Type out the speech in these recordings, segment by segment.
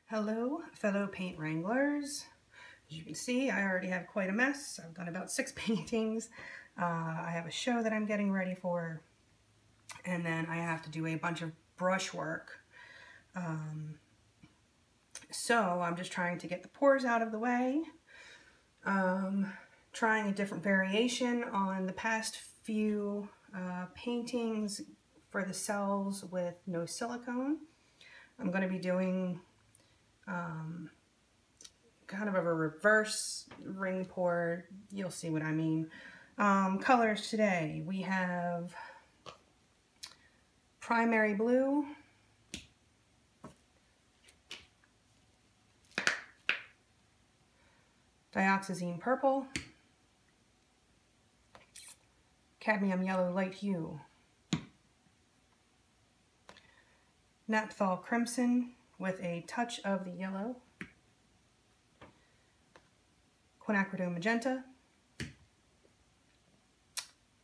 Hello, fellow paint wranglers. As you can see, I already have quite a mess. I've done about 6 paintings. I have a show that I'm getting ready for, and then I have to do a bunch of brush work. So I'm just trying to get the pours out of the way. Trying a different variation on the past few paintings for the cells with no silicone. I'm going to be doing kind of a reverse ring pour. You'll see what I mean. Colors today. We have primary blue, dioxazine purple, cadmium yellow light hue, naphthol crimson with a touch of the yellow, quinacridone magenta,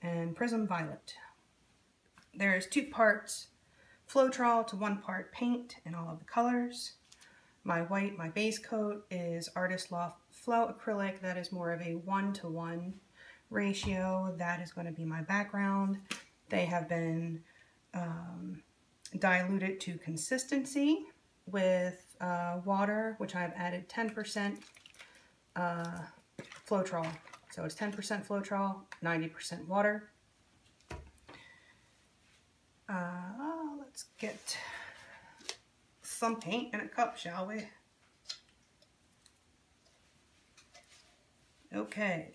and prism violet. There's 2 parts Floetrol to 1 part paint in all of the colors. My white, my base coat, is Artist Loft Flow Acrylic. That is more of a 1-to-1 ratio. That is going to be my background. They have been diluted to consistency with water, which I've added 10% Floetrol. So it's 10% Floetrol, 90% water. Let's get some paint in a cup, shall we? Okay.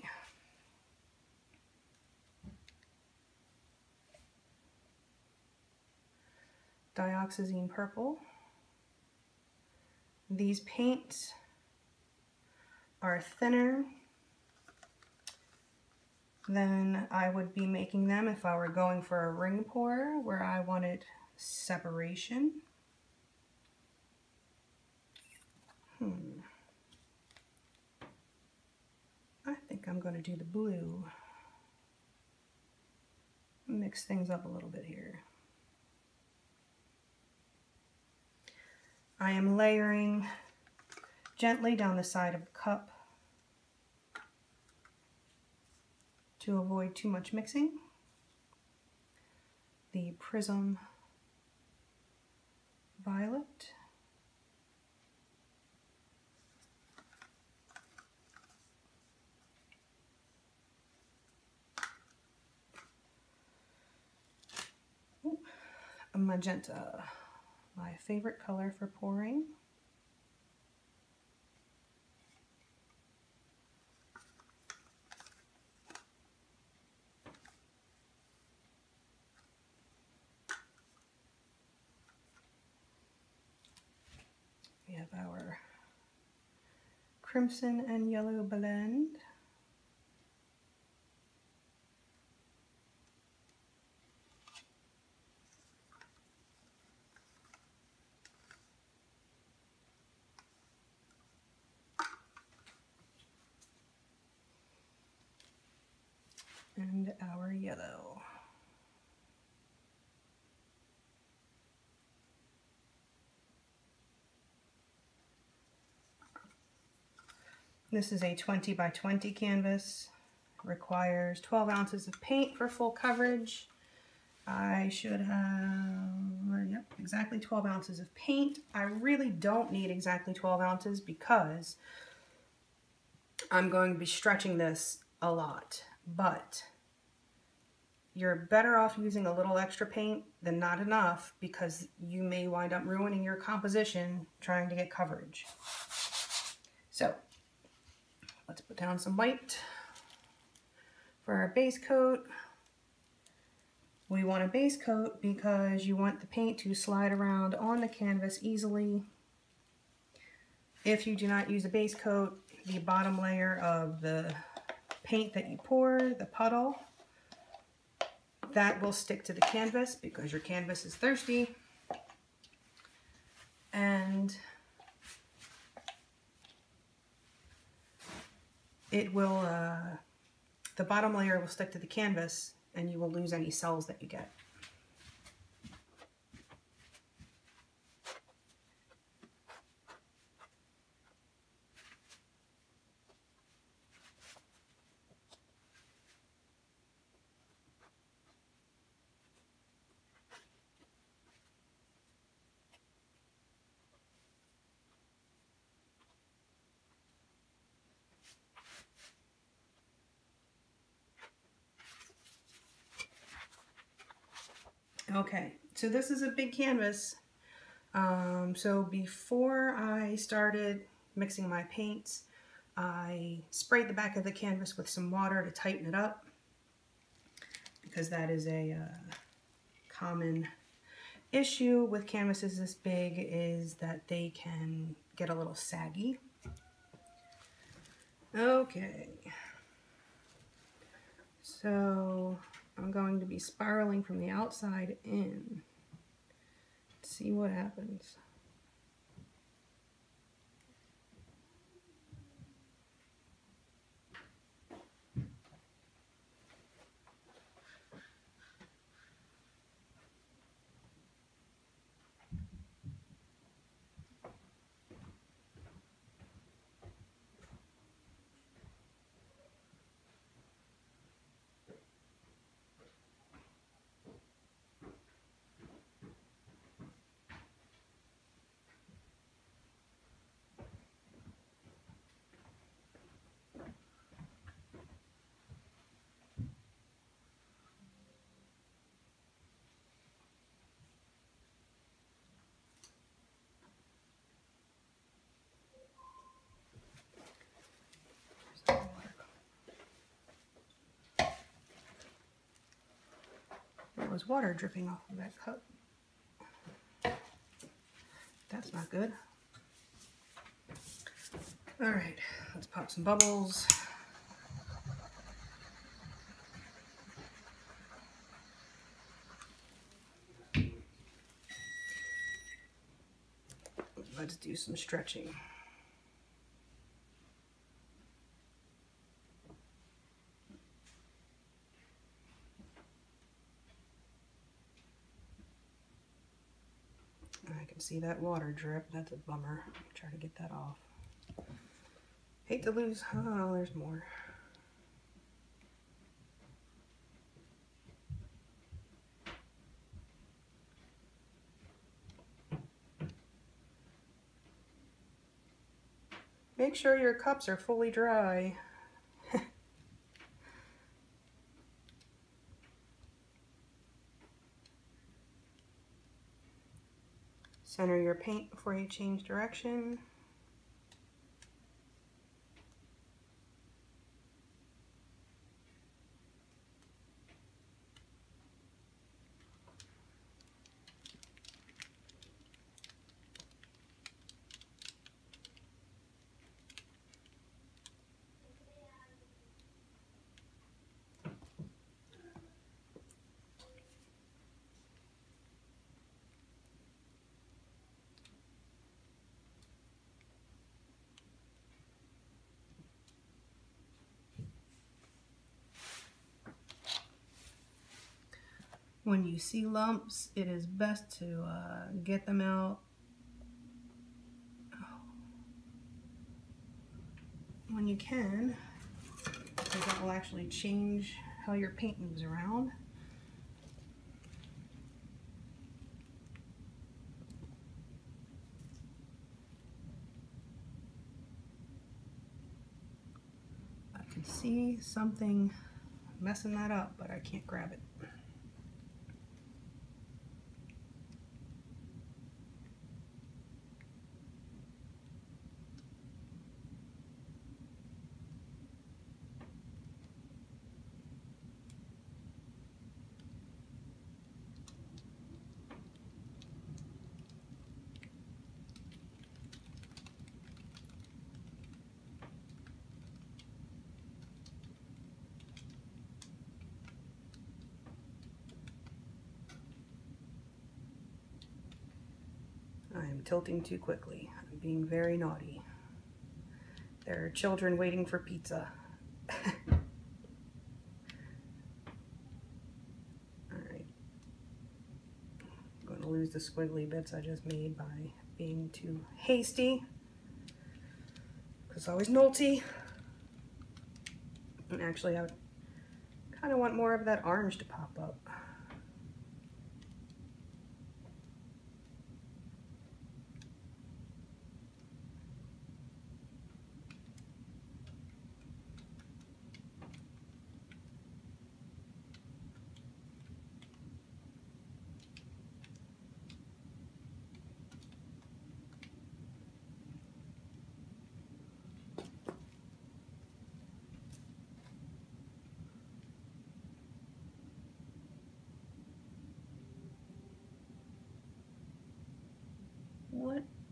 Dioxazine purple. These paints are thinner than I would be making them if I were going for a ring pour where I wanted separation. I think I'm going to do the blue. Mix things up a little bit here. I am layering gently down the side of the cup to avoid too much mixing. The prism violet, a magenta, my favorite color for pouring. We have our crimson and yellow blend. And our yellow. This is a 20 by 20 canvas. Requires 12 ounces of paint for full coverage. I should have, yep, exactly 12 ounces of paint. I really don't need exactly 12 ounces because I'm going to be stretching this a lot. But you're better off using a little extra paint than not enough, because you may wind up ruining your composition trying to get coverage. So let's put down some white for our base coat. We want a base coat because you want the paint to slide around on the canvas easily. If you do not use a base coat, the bottom layer of the paint that you pour, the puddle, that will stick to the canvas because your canvas is thirsty. And it will, the bottom layer will stick to the canvas and you will lose any cells that you get. Okay, so this is a big canvas. So before I started mixing my paints, I sprayed the back of the canvas with some water to tighten it up, because that is a common issue with canvases this big, is that they can get a little saggy. Okay, so I'm going to be spiraling from the outside in. See what happens. There was water dripping off of that cup. That's not good. All right, let's pop some bubbles. Let's do some stretching. I can see that water drip. That's a bummer. Try to get that off. Hate to lose. Oh, there's more. Make sure your cups are fully dry. Center your paint before you change direction. When you see lumps, it is best to get them out when you can, because that will actually change how your paint moves around. I can see something messing that up, but I can't grab it. I am tilting too quickly. I'm being very naughty. There are children waiting for pizza. Alright. I'm going to lose the squiggly bits I just made by being too hasty. Because I was naughty. And actually, I kind of want more of that orange to pop up.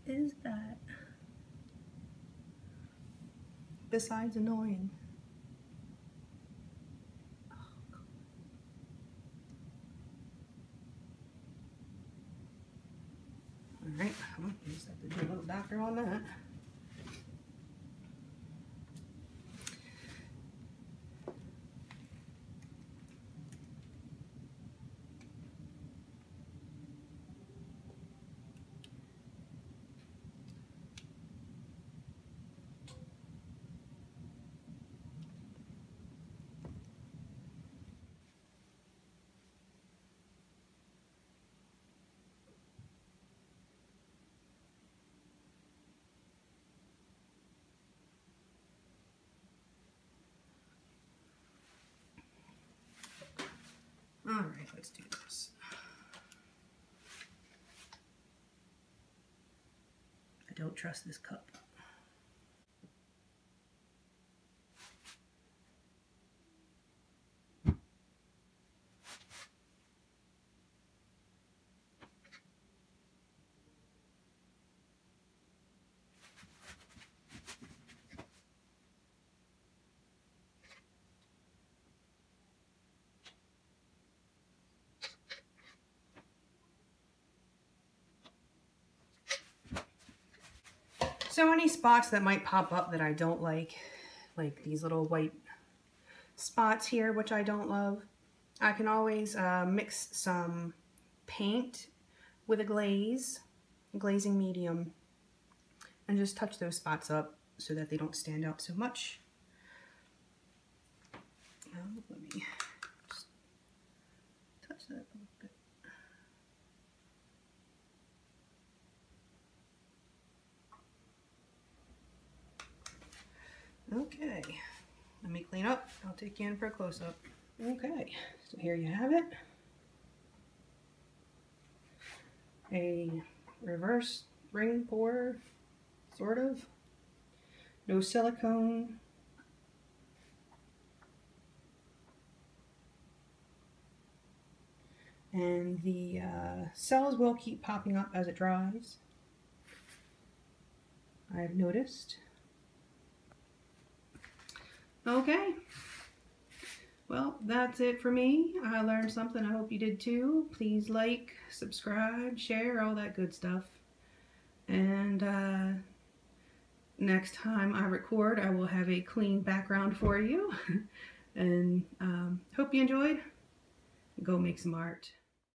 is that? Besides annoying. Alright, well, I just have to do a little doctor on that. All right, let's do this. I don't trust this cup. So any spots that might pop up that I don't like these little white spots here, which I don't love, I can always mix some paint with a glazing medium, and just touch those spots up so that they don't stand out so much. Let me just touch that a little bit. Okay, let me clean up. I'll take you in for a close-up. Okay, so here you have it. A reverse ring pour, sort of. No silicone. And the cells will keep popping up as it dries, I've noticed. Okay, well, that's it for me. I learned something. I hope you did too. Please like, subscribe, share, all that good stuff. And next time I record, I will have a clean background for you. And hope you enjoyed. Go make some art.